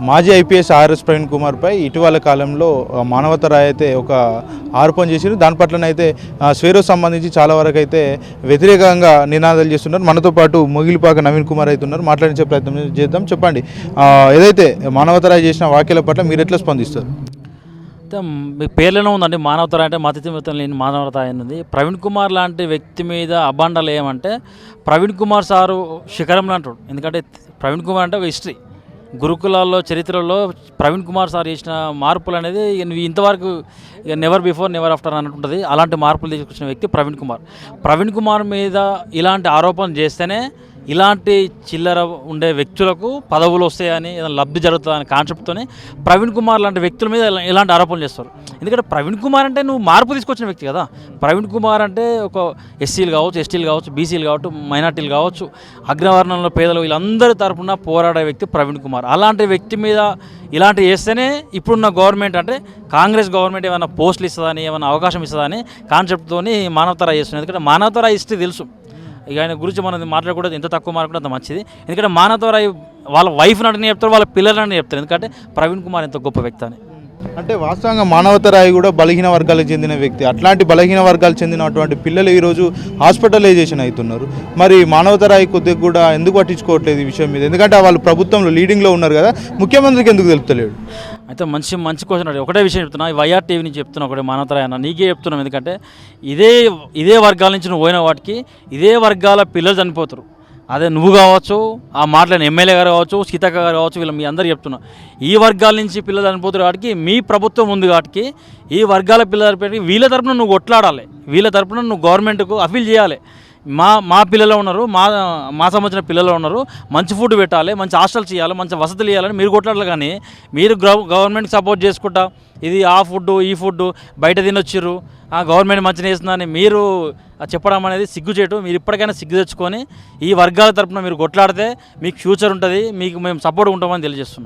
మాజీ IPS RS Praveen కుమార్పై ఇటీవల కాలంలో మానవతా రాయ్ అయితే ఒక ఆరోపణ చేశారు. దాని పట్లనైతే స్వేరో సంబంధించి చాలా వరకు అయితే వ్యతిరేకంగా నినాదాలు చేస్తున్నారు. మనతో పాటు మొగిలిపాక నవీన్ కుమార్ అయితే ఉన్నారు. మాట్లాడించే ప్రయత్నం చేద్దాం. చెప్పండి, ఏదైతే మానవతా రాయ్ చేసిన వ్యాఖ్యల పట్ల మీరు ఎట్లా స్పందిస్తారు? అయితే మీ పేర్లోనే ఉందండి మానవతా అంటే మతిమతం లేని మానవతా అన్నది. ప్రవీణ్ కుమార్ లాంటి వ్యక్తి మీద అబాండాలు ఏమంటే ప్రవీణ్ కుమార్ సారు శిఖరంలో అంటాడు. ఎందుకంటే ప్రవీణ్ కుమార్ అంటే ఒక హిస్టరీ, గురుకులాల్లో చరిత్రలో ప్రవీణ్ కుమార్ సార్ చేసిన మార్పులు అనేది ఇంతవరకు నెవర్ బిఫోర్ నెవర్ ఆఫ్టర్ అన్నట్టుంటుంది. అలాంటి మార్పులు తీసుకొచ్చిన వ్యక్తి ప్రవీణ్ కుమార్. ప్రవీణ్ కుమార్ మీద ఇలాంటి ఆరోపణలు చేస్తేనే ఇలాంటి చిల్లర ఉండే వ్యక్తులకు పదవులు వస్తాయని లబ్ధి జరుగుతుందని కాన్సెప్ట్తోనే ప్రవీణ్ కుమార్ లాంటి వ్యక్తుల మీద ఇలాంటి ఆరోపణలు చేస్తారు. ఎందుకంటే ప్రవీణ్ కుమార్ అంటే నువ్వు మార్పు తీసుకొచ్చిన వ్యక్తి కదా. ప్రవీణ్ కుమార్ అంటే ఒక ఎస్సీలు కావచ్చు, ఎస్టీలు కావచ్చు, బీసీలు కావచ్చు, మైనార్టీలు కావచ్చు, అగ్రవర్ణంలో పేదలు వీళ్ళందరి తరఫున పోరాడే వ్యక్తి ప్రవీణ్ కుమార్. అలాంటి వ్యక్తి మీద ఇలాంటివి చేస్తేనే ఇప్పుడున్న గవర్నమెంట్ అంటే కాంగ్రెస్ గవర్నమెంట్ ఏమైనా పోస్టులు ఇస్తుందని, ఏమైనా అవకాశం ఇస్తుందని కాన్సెప్ట్తో మానవతా రాయ్ చేస్తుంది. ఎందుకంటే మానవతా రాయ్ హిస్టరీ తెలుసు. ఇక ఆయన గురించి మనం మాట్లాడకూడదు, ఎంత తక్కువ మాట్లాడడం అంత మంచిది. ఎందుకంటే మానవతా రాయ్ వాళ్ళ వైఫ్ని అంటే చెప్తారు, వాళ్ళ పిల్లలని చెప్తారు. ఎందుకంటే ప్రవీణ్ కుమార్ ఎంత గొప్ప వ్యక్తి అని. అంటే వాస్తవంగా మానవతా రాయ్ కూడా బలహీన వర్గాలకు చెందిన వ్యక్తి. అట్లాంటి బలహీన వర్గాలకు చెందినటువంటి పిల్లలు ఈరోజు హాస్పిటలైజేషన్ అవుతున్నారు. మరి మానవతా రాయ్ కొద్దిగా కూడా ఎందుకు పట్టించుకోవట్లేదు ఈ విషయం మీద? ఎందుకంటే వాళ్ళు ప్రభుత్వంలో లీడింగ్లో ఉన్నారు కదా, ముఖ్యమంత్రికి ఎందుకు తెలుపుతలేడు? అయితే మంచి క్వశ్చన్ అడిగి ఒకటే విషయం చెప్తున్నా. వైఆర్ టీవీ నుంచి చెప్తున్నా, ఒకటే మానవతా రాయ్ అన్న నీకే చెప్తున్నాం. ఎందుకంటే ఇదే వర్గాల నుంచి నువ్వు పోయిన వాటికి ఇదే వర్గాల పిల్లలు చనిపోతారు. అదే నువ్వు కావచ్చు, ఆ మాట్లాడిన ఎమ్మెల్యే గారు కావచ్చు, సీతక్క గారు కావచ్చు, వీళ్ళు మీ అందరూ చెప్తున్నా. ఈ వర్గాల నుంచి పిల్లలు చనిపోతారు కాబట్టి మీ ప్రభుత్వం ఉంది కాబట్టి ఈ వర్గాల పిల్లల పెట్టి వీళ్ళ తరపున నువ్వు కొట్లాడాలి, వీళ్ళ తరపున నువ్వు గవర్నమెంట్కు అపీల్ చేయాలి. మా పిల్లలు ఉన్నారు, మా సంబంధించిన పిల్లలు ఉన్నారు, మంచి ఫుడ్ పెట్టాలి, మంచి హాస్టల్స్ ఇవ్వాలి, మంచి వసతులు ఇవ్వాలని మీరు కొట్లాడాలి. కానీ మీరు గవర్నమెంట్కి సపోర్ట్ చేసుకుంటా ఇది ఆ ఫుడ్ ఈ ఫుడ్ బయట తినొచ్చిర్రు, ఆ గవర్నమెంట్ మంచిగా చేస్తుందని మీరు చెప్పడం అనేది సిగ్గుచేటు. మీరు ఇప్పటికైనా సిగ్గు తెచ్చుకొని ఈ వర్గాల తరపున మీరు కొట్లాడితే మీకు ఫ్యూచర్ ఉంటుంది, మీకు మేము సపోర్ట్ ఉంటామని తెలియజేస్తున్నాం.